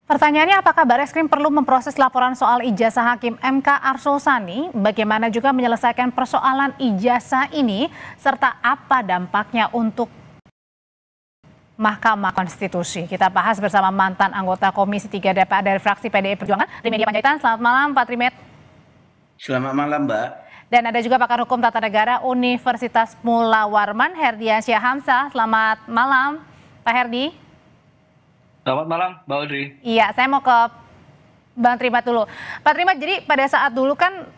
Pertanyaannya, apakah Barreskrim perlu memproses laporan soal ijazah Hakim MK Arsul Sani? Bagaimana juga menyelesaikan persoalan ijazah ini? Serta apa dampaknya untuk Mahkamah Konstitusi? Kita bahas bersama mantan anggota Komisi 3 DPR dari fraksi PDI Perjuangan, Trimedia Panjaitan. Selamat malam, Pak Trimed. Selamat malam, Mbak. Dan ada juga pakar hukum tata negara Universitas Mula Warman, Herdiansyah Hamzah. Selamat malam, Pak Herdi. Selamat malam, Mbak Audrey. Iya, saya mau ke Bang Trimat dulu. Pak Trimat, jadi pada saat dulu kan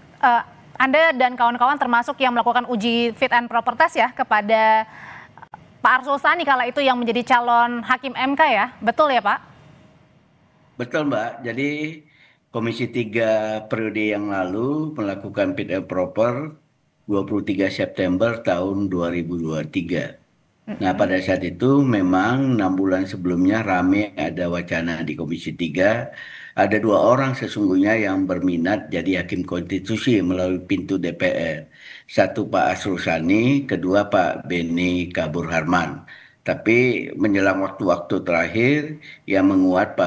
Anda dan kawan-kawan termasuk yang melakukan uji fit and proper test ya kepada Pak Arsul Sani kala itu yang menjadi calon Hakim MK ya, betul ya Pak? Betul, Mbak. Jadi Komisi 3 periode yang lalu melakukan fit and proper 23 September tahun 2023. Nah, pada saat itu memang 6 bulan sebelumnya rame ada wacana di Komisi 3. Ada 2 orang sesungguhnya yang berminat jadi Hakim Konstitusi melalui pintu DPR. Satu Pak Arsul Sani, kedua Pak Beni Kabur Harman. Tapi menjelang waktu-waktu terakhir yang menguat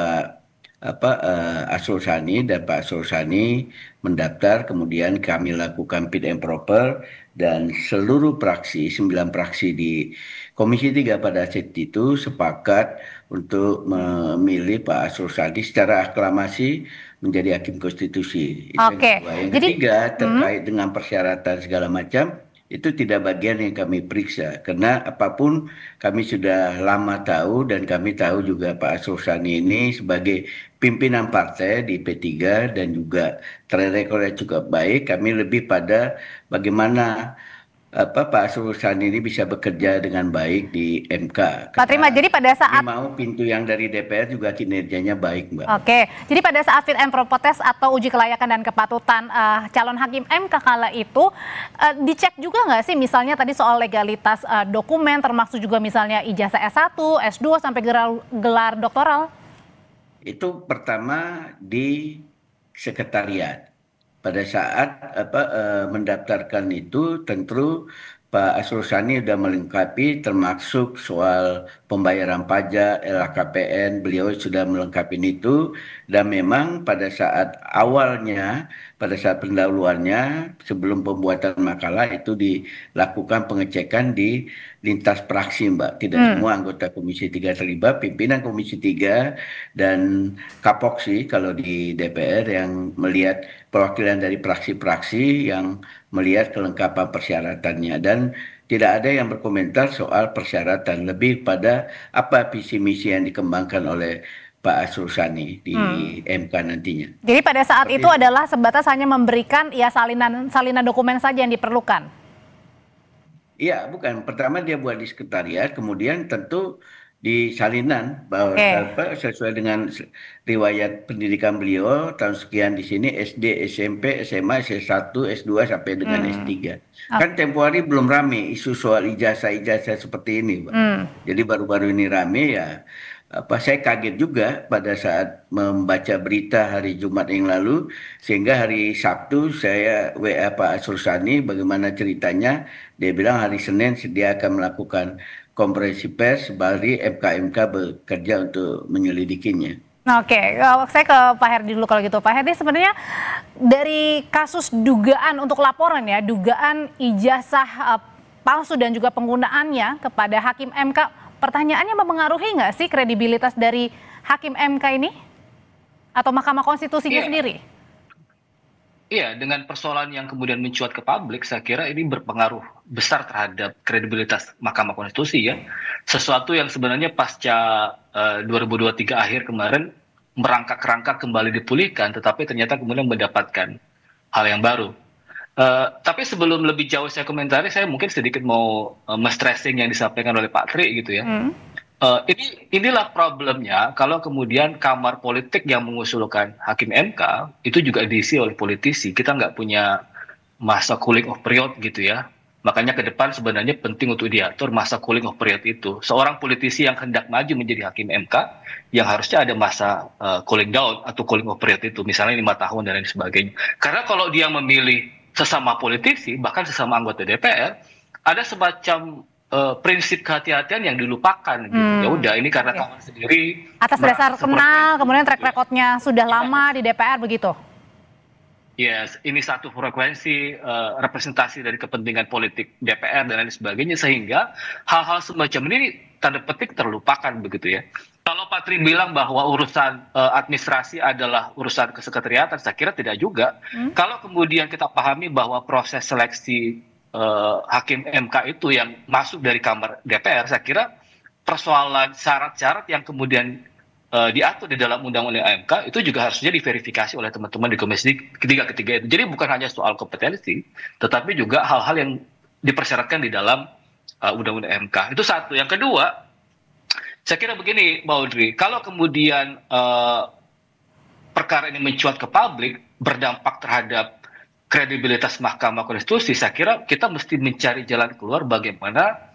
Arsul Sani dan Pak Arsul Sani mendaftar, kemudian kami lakukan fit and proper dan seluruh praksi, 9 praksi di Komisi 3 pada saat itu sepakat untuk memilih Pak Arsul Sani secara aklamasi menjadi Hakim Konstitusi. Oke. Yang ketiga terkait dengan persyaratan segala macam, itu tidak bagian yang kami periksa. Karena apapun kami sudah lama tahu dan kami tahu juga Pak Arsul Sani ini sebagai pimpinan partai di P3 dan juga track record cukup baik. Kami lebih pada bagaimana Pak Arsul Sani ini bisa bekerja dengan baik di MK. Pak Trimat, jadi pada saat mau pintu yang dari DPR juga kinerjanya baik, Mbak. Oke, jadi pada saat fit and proper test atau uji kelayakan dan kepatutan calon Hakim MK kala itu dicek juga nggak sih misalnya tadi soal legalitas dokumen, termasuk juga misalnya ijazah S1, S2 sampai gelar doktoral? Itu pertama di sekretariat. Pada saat mendaftarkan itu tentu Pak Arsul Sani sudah melengkapi termasuk soal pembayaran pajak, LHKPN, beliau sudah melengkapi itu. Dan memang pada saat awalnya, pada saat pendahuluannya sebelum pembuatan makalah itu dilakukan pengecekan di lintas praksi, Mbak. Tidak semua anggota Komisi 3 terlibat, pimpinan Komisi 3 dan Kapoksi kalau di DPR yang melihat perwakilan dari praksi-praksi yang melihat kelengkapan persyaratannya, dan tidak ada yang berkomentar soal persyaratan, lebih pada apa visi misi yang dikembangkan oleh Pak Arsul Sani di MK nantinya. Jadi pada saat itu adalah sebatas hanya memberikan ya salinan dokumen saja yang diperlukan. Iya, bukan. Pertama dia buat di sekretariat, kemudian tentu di salinan bahwa sesuai dengan riwayat pendidikan beliau tahun sekian di sini SD, SMP, SMA, S1, S2 sampai dengan S3. Kan tempo hari belum rame isu soal ijazah-ijazah seperti ini, Pak. Jadi baru-baru ini rame ya. Saya kaget juga pada saat membaca berita hari Jumat yang lalu, sehingga hari Sabtu saya WA Pak Arsul Sani bagaimana ceritanya. Dia bilang hari Senin dia akan melakukan konferensi pers, bari MK bekerja untuk menyelidikinya. Oke, saya ke Pak Herdi dulu kalau gitu. Pak Herdi, sebenarnya dari kasus dugaan untuk laporan ya, dugaan ijazah palsu dan juga penggunaannya kepada Hakim MK, pertanyaannya mempengaruhi nggak sih kredibilitas dari Hakim MK ini? Atau Mahkamah Konstitusinya sendiri? Iya, dengan persoalan yang kemudian mencuat ke publik, saya kira ini berpengaruh besar terhadap kredibilitas Mahkamah Konstitusi ya. Sesuatu yang sebenarnya pasca 2023 akhir kemarin merangkak-rangkak kembali dipulihkan, tetapi ternyata kemudian mendapatkan hal yang baru. Tapi sebelum lebih jauh saya komentari, saya mungkin sedikit mau stressing yang disampaikan oleh Pak Tri gitu ya. Inilah problemnya kalau kemudian kamar politik yang mengusulkan Hakim MK itu juga diisi oleh politisi. Kita nggak punya masa cooling off period gitu ya. Makanya ke depan sebenarnya penting untuk diatur masa cooling off period itu. Seorang politisi yang hendak maju menjadi Hakim MK yang harusnya ada masa cooling down atau cooling off period itu, misalnya 5 tahun dan lain sebagainya. Karena kalau dia memilih sesama politisi, bahkan sesama anggota DPR, ada semacam prinsip kehati-hatian yang dilupakan gitu. Ya udah, ini karena kawan sendiri Atas dasar kenal, kemudian track recordnya sudah lama di DPR begitu. Yes, ini satu frekuensi representasi dari kepentingan politik DPR dan lain sebagainya, sehingga hal-hal semacam ini tanda petik terlupakan begitu ya. Kalau Pak Tri bilang bahwa urusan administrasi adalah urusan kesekretariatan, saya kira tidak juga. Kalau kemudian kita pahami bahwa proses seleksi hakim MK itu yang masuk dari kamar DPR, saya kira persoalan syarat-syarat yang kemudian diatur di dalam undang-undang MK itu juga harusnya diverifikasi oleh teman-teman di komisi ketiga itu. Jadi bukan hanya soal kompetensi, tetapi juga hal-hal yang dipersyaratkan di dalam undang-undang MK. Itu satu. Yang kedua, saya kira begini, Mbak Audrey, kalau kemudian perkara ini mencuat ke publik, berdampak terhadap kredibilitas Mahkamah Konstitusi, saya kira kita mesti mencari jalan keluar bagaimana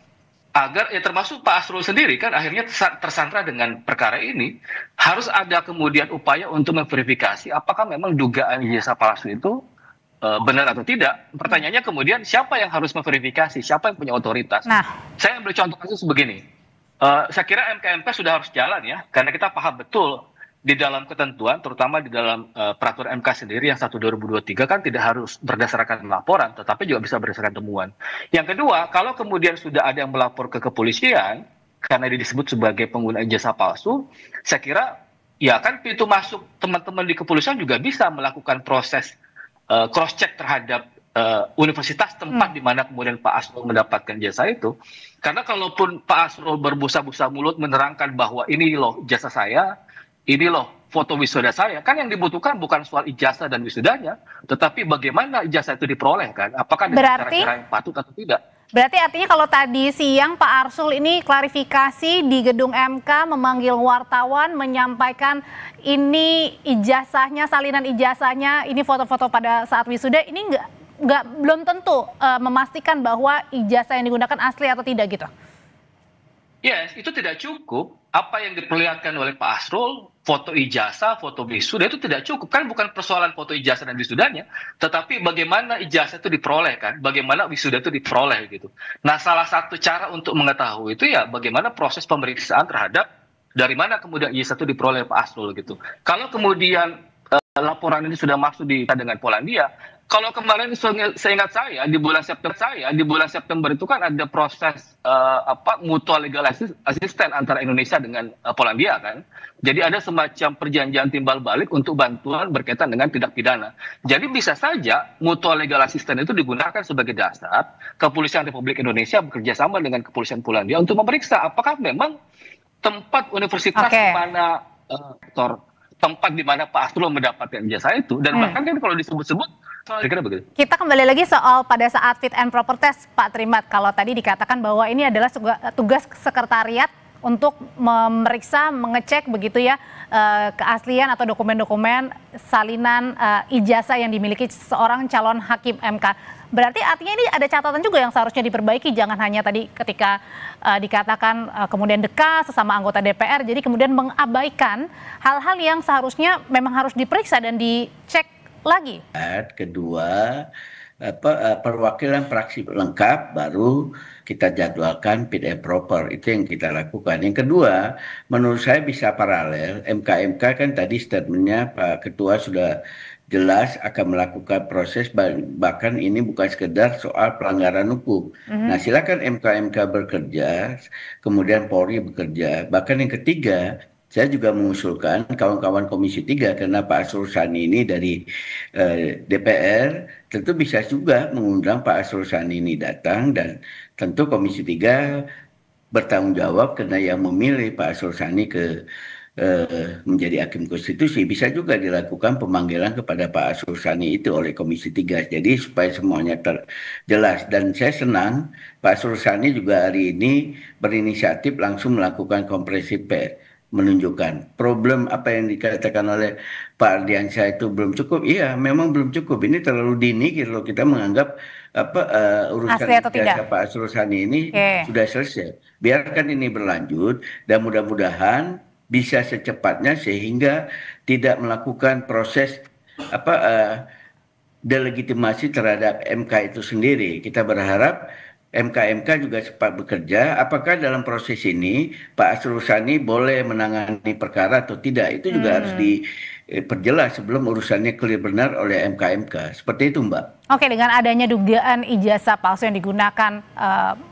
agar, ya termasuk Pak Asrul sendiri kan akhirnya tersandra dengan perkara ini, harus ada kemudian upaya untuk memverifikasi apakah memang dugaan ijazah palsu itu benar atau tidak. Pertanyaannya kemudian siapa yang harus memverifikasi, siapa yang punya otoritas. Saya ambil contoh kasus begini, saya kira MK sudah harus jalan ya, karena kita paham betul di dalam ketentuan, terutama di dalam peraturan MK sendiri yang 1/2023 kan tidak harus berdasarkan laporan, tetapi juga bisa berdasarkan temuan. Yang kedua, kalau kemudian sudah ada yang melapor ke kepolisian, karena ini disebut sebagai pengguna ijazah palsu, saya kira ya kan pintu masuk teman-teman di kepolisian juga bisa melakukan proses cross-check terhadap universitas tempat di mana kemudian Pak Asrul mendapatkan jasa itu. Karena kalaupun Pak Asrul berbusa-busa mulut menerangkan bahwa ini loh jasa saya, ini loh foto wisuda saya, kan yang dibutuhkan bukan soal ijazah dan wisudanya, tetapi bagaimana ijazah itu diperoleh kan, apakah dengan cara-cara yang patut atau tidak. Berarti artinya kalau tadi siang Pak Arsul ini klarifikasi di gedung MK, memanggil wartawan, menyampaikan ini ijazahnya, salinan ijazahnya, ini foto-foto pada saat wisuda, ini belum tentu memastikan bahwa ijazah yang digunakan asli atau tidak gitu. Yes, itu tidak cukup. Apa yang diperlihatkan oleh Pak Asrul, foto ijazah, foto wisuda itu tidak cukup. Kan bukan persoalan foto ijazah dan wisudanya, tetapi bagaimana ijazah itu diperoleh kan, bagaimana wisuda itu diperoleh gitu. Nah, salah satu cara untuk mengetahui itu ya bagaimana proses pemeriksaan terhadap dari mana kemudian ijazah itu diperoleh Pak Asrul gitu. Kalau kemudian laporan ini sudah masuk dengan Polandia, kalau kemarin seingat saya di bulan September itu kan ada proses mutual legal assistance antara Indonesia dengan Polandia kan. Jadi ada semacam perjanjian timbal balik untuk bantuan berkaitan dengan tindak pidana. Jadi bisa saja mutual legal assistance itu digunakan sebagai dasar Kepolisian Republik Indonesia bekerja sama dengan Kepolisian Polandia untuk memeriksa apakah memang tempat universitas di mana tempat di mana Pak Asrul mendapatkan jasa itu, dan bahkan kan kalau disebut-sebut kita kembali lagi soal pada saat fit and proper test, Pak Trimat. Kalau tadi dikatakan bahwa ini adalah tugas sekretariat untuk memeriksa, mengecek begitu ya keaslian atau dokumen-dokumen salinan ijazah yang dimiliki seorang calon hakim MK. Berarti artinya ini ada catatan juga yang seharusnya diperbaiki, jangan hanya tadi ketika dikatakan kemudian dekat sesama anggota DPR, jadi kemudian mengabaikan hal-hal yang seharusnya memang harus diperiksa dan dicek lagi. Kedua, perwakilan praksi lengkap baru kita jadwalkan fit and proper, itu yang kita lakukan. Yang kedua, menurut saya bisa paralel. MK kan tadi statementnya Pak Ketua sudah jelas akan melakukan proses, bahkan ini bukan sekedar soal pelanggaran hukum. Nah, silakan MK bekerja, kemudian Polri bekerja. Bahkan yang ketiga, saya juga mengusulkan kawan-kawan Komisi 3, karena Pak Asrul Sani ini dari DPR, tentu bisa juga mengundang Pak Asrul Sani ini datang, dan tentu Komisi 3 bertanggung jawab karena yang memilih Pak Asrul Sani menjadi hakim konstitusi. Bisa juga dilakukan pemanggilan kepada Pak Asrul Sani itu oleh Komisi 3. Jadi supaya semuanya jelas. Dan saya senang Pak Asrul Sani juga hari ini berinisiatif langsung melakukan konferensi pers, menunjukkan problem apa yang dikatakan oleh Pak Ardiansyah itu belum cukup. Iya, memang belum cukup. Ini terlalu dini kalau kita menganggap urusan ijazah Pak Asrul Sani ini sudah selesai. Biarkan ini berlanjut dan mudah-mudahan bisa secepatnya sehingga tidak melakukan proses delegitimasi terhadap MK itu sendiri. Kita berharap MK-MK juga sempat bekerja. Apakah dalam proses ini Pak Asrul Sani boleh menangani perkara atau tidak? Itu juga harus diperjelas sebelum urusannya clear benar oleh MK-MK. Seperti itu, Mbak. Oke, dengan adanya dugaan ijazah palsu yang digunakan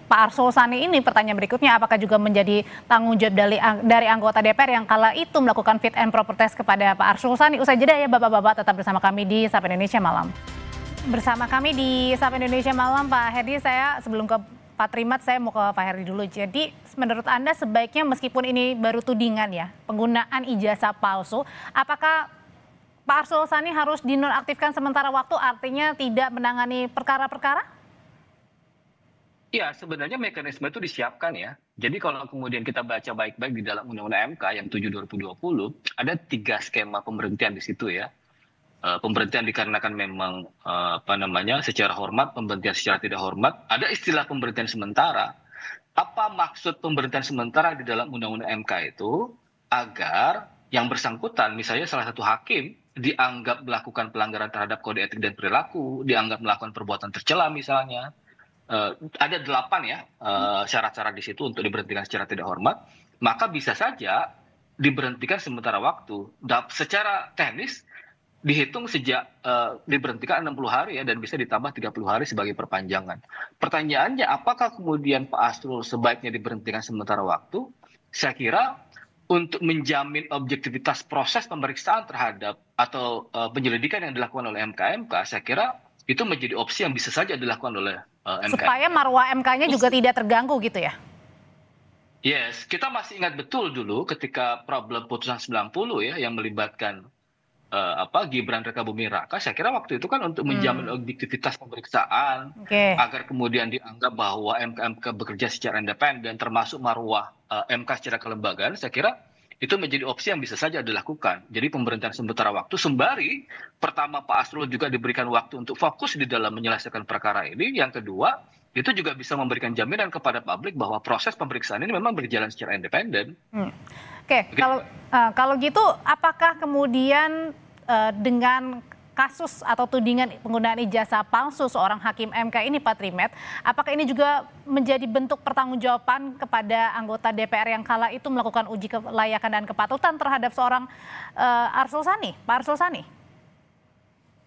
Pak Arsul Sani ini, pertanyaan berikutnya, apakah juga menjadi tanggung jawab dari anggota DPR yang kala itu melakukan fit and proper test kepada Pak Arsul Sani? Usai jeda ya Bapak-Bapak, tetap bersama kami di Sapa Indonesia Malam. Bersama kami di Sapa Indonesia Malam, Pak Herdi, saya sebelum ke Pak Trimat, saya mau ke Pak Herdi dulu. Jadi menurut Anda sebaiknya meskipun ini baru tudingan ya, penggunaan ijazah palsu, apakah Pak Arsul Sani harus dinonaktifkan sementara waktu, artinya tidak menangani perkara-perkara? Iya, sebenarnya mekanisme itu disiapkan ya. Jadi kalau kemudian kita baca baik-baik di dalam Undang-Undang MK yang 7/2020, ada 3 skema pemberhentian di situ ya. Pemberhentian dikarenakan memang secara hormat, pemberhentian secara tidak hormat. Ada istilah pemberhentian sementara. Apa maksud pemberhentian sementara di dalam Undang-Undang MK itu? Agar yang bersangkutan, misalnya salah satu hakim, dianggap melakukan pelanggaran terhadap kode etik dan perilaku, dianggap melakukan perbuatan tercela misalnya. Ada 8 ya syarat-syarat di situ untuk diberhentikan secara tidak hormat, maka bisa saja diberhentikan sementara waktu. Secara teknis dihitung sejak diberhentikan 60 hari ya, dan bisa ditambah 30 hari sebagai perpanjangan. Pertanyaannya, apakah kemudian Pak Asrul sebaiknya diberhentikan sementara waktu? Saya kira untuk menjamin objektivitas proses pemeriksaan terhadap atau penyelidikan yang dilakukan oleh MK-MK, saya kira itu menjadi opsi yang bisa saja dilakukan oleh MK. Supaya marwah MK-nya juga tidak terganggu gitu ya? Yes, kita masih ingat betul dulu ketika problem putusan 90 ya yang melibatkan Gibran Rakabuming Raka. Saya kira waktu itu kan untuk menjamin objektivitas pemeriksaan, agar kemudian dianggap bahwa MK bekerja secara independen, termasuk marwah MK secara kelembagaan. Saya kira itu menjadi opsi yang bisa saja dilakukan. Jadi pemberhentian sementara waktu sembari pertama Pak Asrul juga diberikan waktu untuk fokus di dalam menyelesaikan perkara ini. Yang kedua, itu juga bisa memberikan jaminan kepada publik bahwa proses pemeriksaan ini memang berjalan secara independen. Oke, kalau gitu apakah kemudian dengan kasus atau tudingan penggunaan ijazah palsu seorang hakim MK ini, Pak Trimet, apakah ini juga menjadi bentuk pertanggungjawaban kepada anggota DPR yang kala itu melakukan uji kelayakan dan kepatutan terhadap seorang Arsul Sani, Pak Arsul Sani?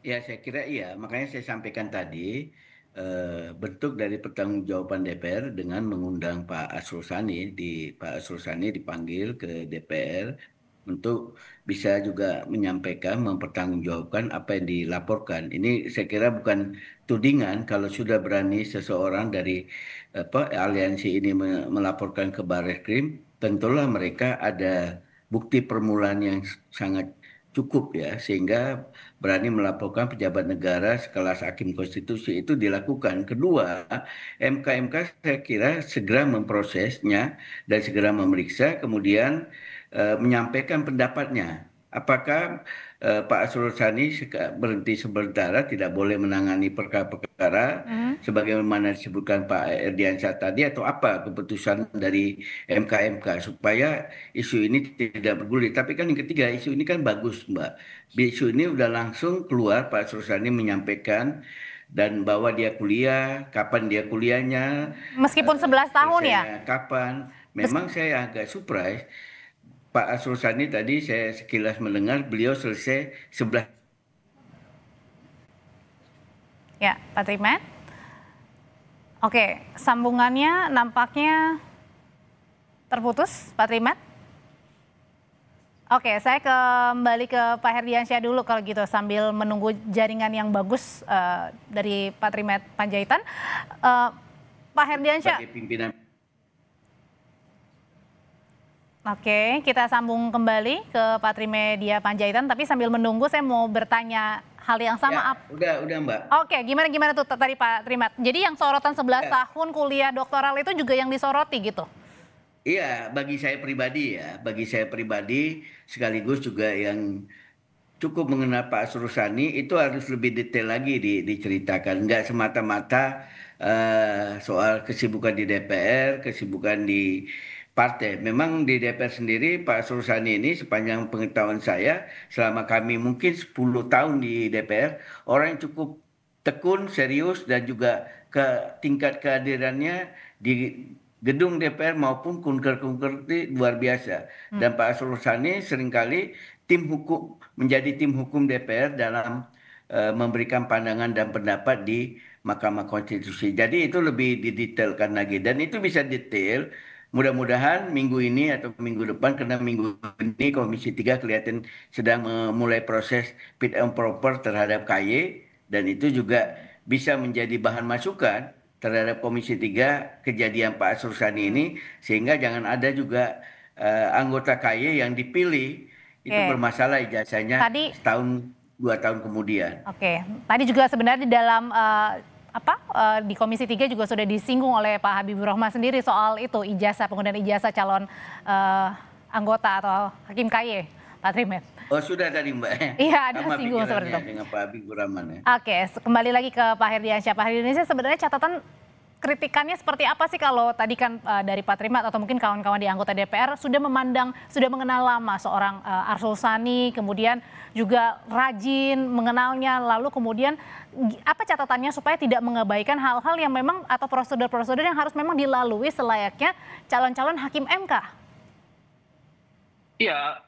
Ya, saya kira iya. Makanya saya sampaikan tadi bentuk dari pertanggungjawaban DPR dengan mengundang Pak Arsul Sani. Pak Arsul Sani dipanggil ke DPR untuk bisa juga menyampaikan, mempertanggungjawabkan apa yang dilaporkan. Ini saya kira bukan tudingan. Kalau sudah berani seseorang dari aliansi ini melaporkan ke Barreskrim, tentulah mereka ada bukti permulaan yang sangat cukup ya, sehingga berani melaporkan pejabat negara sekelas hakim konstitusi. Itu dilakukan. Kedua, MK-MK saya kira segera memprosesnya dan segera memeriksa, kemudian menyampaikan pendapatnya. Apakah Pak Asrul Sani berhenti sementara, tidak boleh menangani perkara-perkara sebagaimana disebutkan Pak Erdiansyah tadi, atau apa keputusan dari MK-MK supaya isu ini tidak bergulir. Tapi kan yang ketiga, isu ini kan bagus, Mbak. Isu ini udah langsung keluar, Pak Asrul Sani menyampaikan dan bahwa dia kuliah, kapan dia kuliahnya, Meskipun 11 tahun ya? kapan. Memang saya agak surprise. Pak Arsul Sani tadi saya sekilas mendengar beliau selesai 11. Ya, Pak Trimet. Oke, sambungannya nampaknya terputus, Pak Trimet. Oke, saya kembali ke Pak Herdiansyah dulu kalau gitu sambil menunggu jaringan yang bagus dari Pak Trimet Panjaitan. Pak Herdiansyah. Sebagai pimpinan. Oke, kita sambung kembali ke Pak Trimedia Panjaitan, tapi sambil menunggu saya mau bertanya hal yang sama. Ya, udah Mbak. Oke, gimana tuh tadi Pak Trimet? Jadi yang sorotan 11 tahun kuliah doktoral itu juga yang disoroti gitu? Iya, bagi saya pribadi sekaligus juga yang cukup mengenal Pak Arsul Sani itu harus lebih detail lagi diceritakan. Nggak semata-mata soal kesibukan di DPR, kesibukan di partai. Memang di DPR sendiri Pak Arsul Sani ini sepanjang pengetahuan saya selama kami mungkin 10 tahun di DPR, orang yang cukup tekun, serius dan juga tingkat kehadirannya di gedung DPR maupun kunker-kunker itu luar biasa. Dan Pak Arsul Sani seringkali menjadi tim hukum DPR dalam memberikan pandangan dan pendapat di Mahkamah Konstitusi. Jadi itu lebih didetailkan lagi dan itu bisa detail. Mudah-mudahan minggu ini atau minggu depan, karena minggu ini Komisi 3 kelihatan sedang memulai proses fit and proper terhadap KY, dan itu juga bisa menjadi bahan masukan terhadap Komisi 3 kejadian Pak Arsul Sani ini, sehingga jangan ada juga anggota KY yang dipilih itu bermasalah ijazahnya setahun 2 tahun kemudian. Oke, tadi juga sebenarnya di dalam di Komisi 3 juga sudah disinggung oleh Pak Habibur Rahman sendiri soal itu penggunaan ijazah calon anggota atau hakim KY, Pak Trimet. Oh sudah tadi Mbak. Iya, ada singgung seperti itu. Dengan Pak Habibur Rahman ya. Oke, kembali lagi ke Pak Herdiansyah. Pak Herdiansyah, sebenarnya catatan kritikannya seperti apa sih kalau tadi kan dari Pak Trimet atau mungkin kawan-kawan di anggota DPR sudah mengenal lama seorang Arsul Sani, kemudian juga rajin mengenalnya, lalu kemudian apa catatannya supaya tidak mengabaikan hal-hal yang memang atau prosedur-prosedur yang harus memang dilalui selayaknya calon-calon hakim MK? Iya,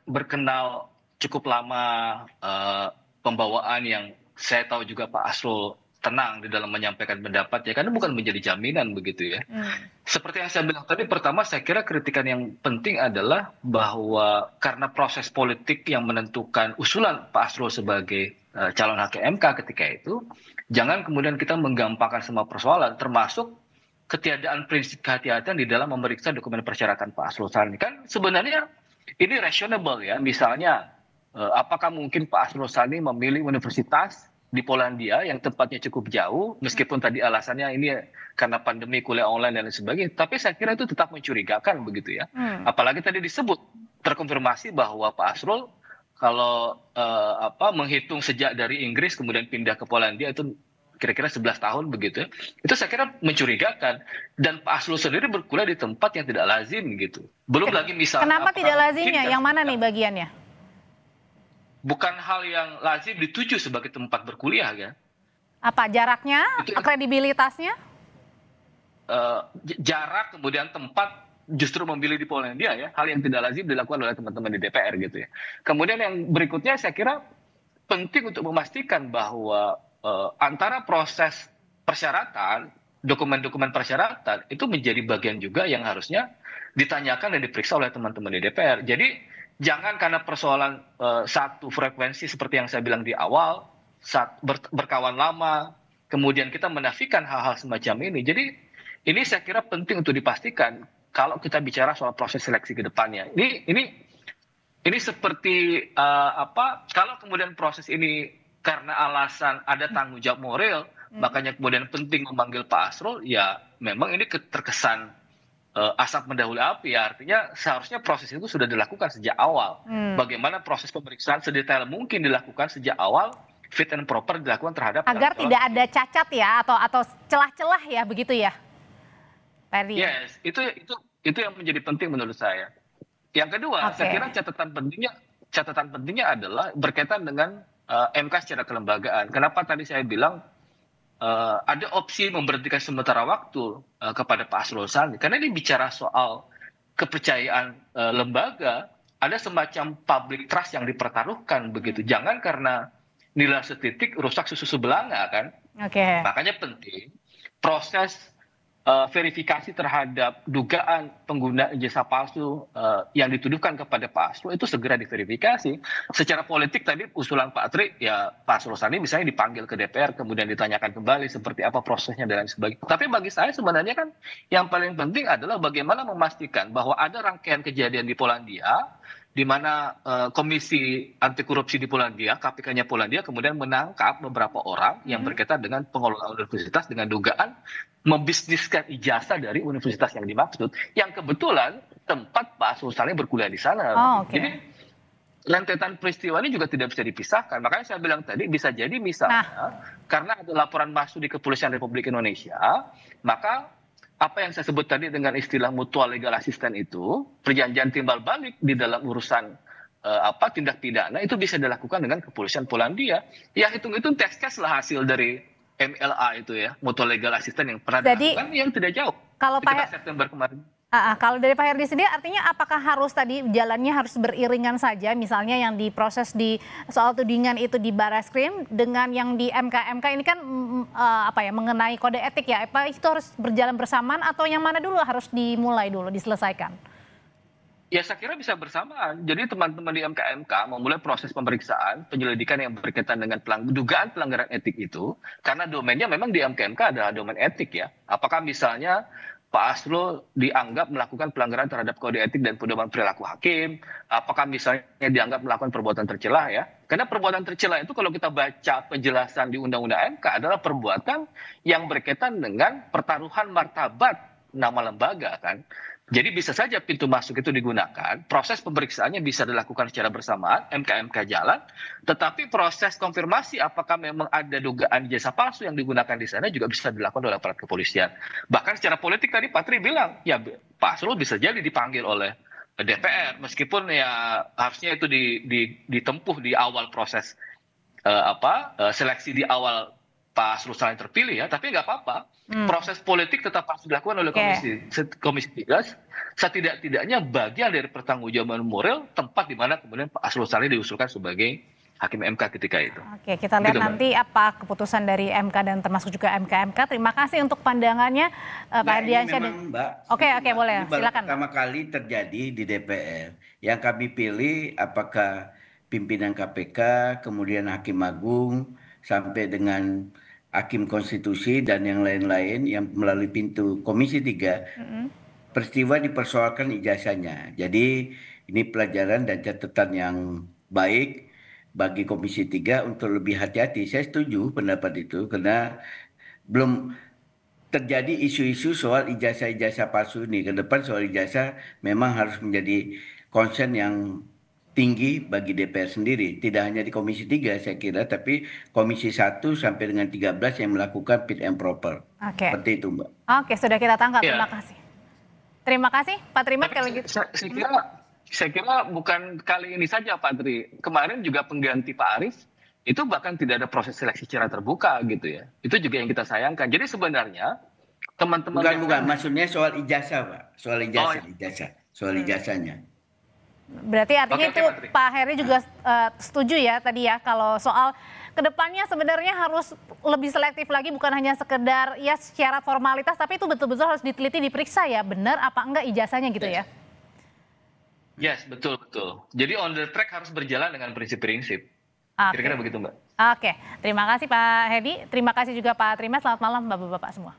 berkenal cukup lama, pembawaan yang saya tahu juga Pak Arsul tenang di dalam menyampaikan pendapat ya, karena bukan menjadi jaminan begitu ya. Seperti yang saya bilang tadi, pertama saya kira kritikan yang penting adalah bahwa karena proses politik yang menentukan usulan Pak Arsul sebagai calon hakim MK ketika itu, jangan kemudian kita menggampangkan semua persoalan, termasuk ketiadaan prinsip kehati-hatian di dalam memeriksa dokumen persyaratan Pak Arsul Sani. Kan sebenarnya ini reasonable ya, misalnya apakah mungkin Pak Arsul Sani memilih universitas di Polandia yang tempatnya cukup jauh, meskipun tadi alasannya ini karena pandemi, kuliah online dan lain sebagainya, tapi saya kira itu tetap mencurigakan begitu ya. Apalagi tadi disebut terkonfirmasi bahwa Pak Arsul kalau menghitung sejak dari Inggris kemudian pindah ke Polandia itu kira-kira 11 tahun begitu ya. Itu saya kira mencurigakan, dan Pak Arsul sendiri berkuliah di tempat yang tidak lazim gitu. Belum lagi misalnya kenapa tidak lazimnya? Yang mana nih bagiannya? Bukan hal yang lazim dituju sebagai tempat berkuliah ya. Apa jaraknya, kredibilitasnya? Jarak kemudian tempat justru memilih di Polandia ya, hal yang tidak lazim dilakukan oleh teman-teman di DPR gitu ya. Kemudian yang berikutnya saya kira penting untuk memastikan bahwa antara proses persyaratan, dokumen-dokumen persyaratan itu menjadi bagian juga yang harusnya ditanyakan dan diperiksa oleh teman-teman di DPR. Jadi jangan karena persoalan satu frekuensi seperti yang saya bilang di awal, berkawan lama, kemudian kita menafikan hal-hal semacam ini. Jadi ini saya kira penting untuk dipastikan kalau kita bicara soal proses seleksi ke depannya. Ini seperti kalau kemudian proses ini karena alasan ada tanggung jawab moral, makanya kemudian penting memanggil Pak Arsul, ya memang ini terkesan asap mendahului api ya, artinya seharusnya proses itu sudah dilakukan sejak awal. Bagaimana proses pemeriksaan sedetail mungkin dilakukan sejak awal, fit and proper dilakukan terhadap agar tidak ada cacat ya atau celah-celah ya begitu ya, Ferdi? Yes, itu yang menjadi penting menurut saya. Yang kedua, saya kira catatan pentingnya adalah berkaitan dengan MK secara kelembagaan. Kenapa tadi saya bilang ada opsi memberhentikan sementara waktu kepada Pak Arsul Sani, karena ini bicara soal kepercayaan lembaga, ada semacam public trust yang dipertaruhkan begitu. Jangan karena nilai setitik rusak susu sebelanga kan. Makanya penting proses verifikasi terhadap dugaan pengguna ijazah palsu yang dituduhkan kepada Pak Arsul itu segera diverifikasi. Secara politik tadi usulan Pak Tri, ya Pak Arsul Sani misalnya dipanggil ke DPR kemudian ditanyakan kembali seperti apa prosesnya dan lain sebagainya. Tapi bagi saya sebenarnya kan yang paling penting adalah bagaimana memastikan bahwa ada rangkaian kejadian di Polandia, di mana Komisi Anti Korupsi di Polandia, KPK-nya Polandia kemudian menangkap beberapa orang yang berkaitan dengan pengelolaan universitas dengan dugaan membisniskan ijazah dari universitas yang dimaksud, yang kebetulan tempat Pak Arsul Sani berkuliah di sana. Jadi rentetan peristiwa ini juga tidak bisa dipisahkan. Makanya saya bilang tadi bisa jadi misalnya karena ada laporan masuk di Kepolisian Republik Indonesia, maka apa yang saya sebut tadi dengan istilah mutual legal assistance itu, perjanjian timbal balik di dalam urusan tindak pidana itu bisa dilakukan dengan Kepolisian Polandia. Ya hitung-hitung tes-tes lah hasil dari MLA itu ya, mutual legal assistance yang pernah Jadi, dilakukan yang tidak jauh. kalau Sekitar Pak September kemarin. Kalau dari Pak Herdi sendiri artinya apakah harus tadi jalannya harus beriringan saja, misalnya yang diproses di soal tudingan itu di Barreskrim dengan yang di MK ini kan mengenai kode etik ya, apa itu harus berjalan bersamaan atau yang mana dulu harus dimulai dulu diselesaikan? Ya saya kira bisa bersamaan. Jadi teman-teman di MK memulai proses pemeriksaan penyelidikan yang berkaitan dengan dugaan pelanggaran etik itu, karena domainnya memang di MK adalah domain etik ya. Apakah misalnya Pak Asrul dianggap melakukan pelanggaran terhadap kode etik dan pedoman perilaku hakim? Apakah misalnya dianggap melakukan perbuatan tercela ya? Karena perbuatan tercela itu kalau kita baca penjelasan di Undang-Undang MK adalah perbuatan yang berkaitan dengan pertaruhan martabat nama lembaga kan. Jadi bisa saja pintu masuk itu digunakan, proses pemeriksaannya bisa dilakukan secara bersamaan, MK jalan, tetapi proses konfirmasi apakah memang ada dugaan jasa palsu yang digunakan di sana juga bisa dilakukan oleh aparat kepolisian. Bahkan secara politik tadi Pak Tri bilang, ya Pak Asrul bisa jadi dipanggil oleh DPR, meskipun ya harusnya itu ditempuh di awal proses seleksi di awal Pak Asrul Saleh terpilih ya, tapi nggak apa-apa. Proses politik tetap harus dilakukan oleh Komisi 3, setidak-tidaknya bagian dari pertanggungjawaban moral tempat di mana kemudian Pak Asrul Saleh diusulkan sebagai Hakim MK ketika itu. Oke, kita lihat Gitu, nanti apa keputusan dari MK dan termasuk juga MK. Terima kasih untuk pandangannya Pak Ardiansyah. Mbak, Oke, ini boleh, baru silakan. pertama kali terjadi di DPR. Yang kami pilih apakah pimpinan KPK, kemudian Hakim Agung, sampai dengan Hakim Konstitusi dan yang lain-lain yang melalui pintu Komisi 3, peristiwa dipersoalkan ijazahnya. Jadi ini pelajaran dan catatan yang baik bagi Komisi 3 untuk lebih hati-hati. Saya setuju pendapat itu karena belum terjadi isu-isu soal ijazah-ijazah palsu ini. Ke depan soal ijazah memang harus menjadi concern yang tinggi bagi DPR sendiri. Tidak hanya di Komisi 3 saya kira, tapi Komisi 1 sampai dengan 13 yang melakukan fit and proper. Oke. Seperti itu, Mbak. Oke, sudah kita tangkap. Ya. Terima kasih. Terima kasih, Pak Trimat. Kalau gitu. Saya kira bukan kali ini saja Pak Tri. Kemarin juga pengganti Pak Arief itu bahkan tidak ada proses seleksi secara terbuka gitu ya. Itu juga yang kita sayangkan. Jadi sebenarnya teman-teman Bukan, maksudnya soal ijazah, Pak. Soal ijazahnya. Berarti artinya itu Pak Heri juga setuju ya tadi ya kalau soal kedepannya sebenarnya harus lebih selektif lagi, bukan hanya sekedar ya syarat formalitas, tapi itu betul-betul harus diteliti, diperiksa ya benar apa enggak ijazahnya gitu ya. Yes, betul. Jadi on the track harus berjalan dengan prinsip-prinsip. Kira-kira begitu Mbak. Oke, terima kasih Pak Hedi, terima kasih juga Pak Trimas, selamat malam Bapak-Bapak semua.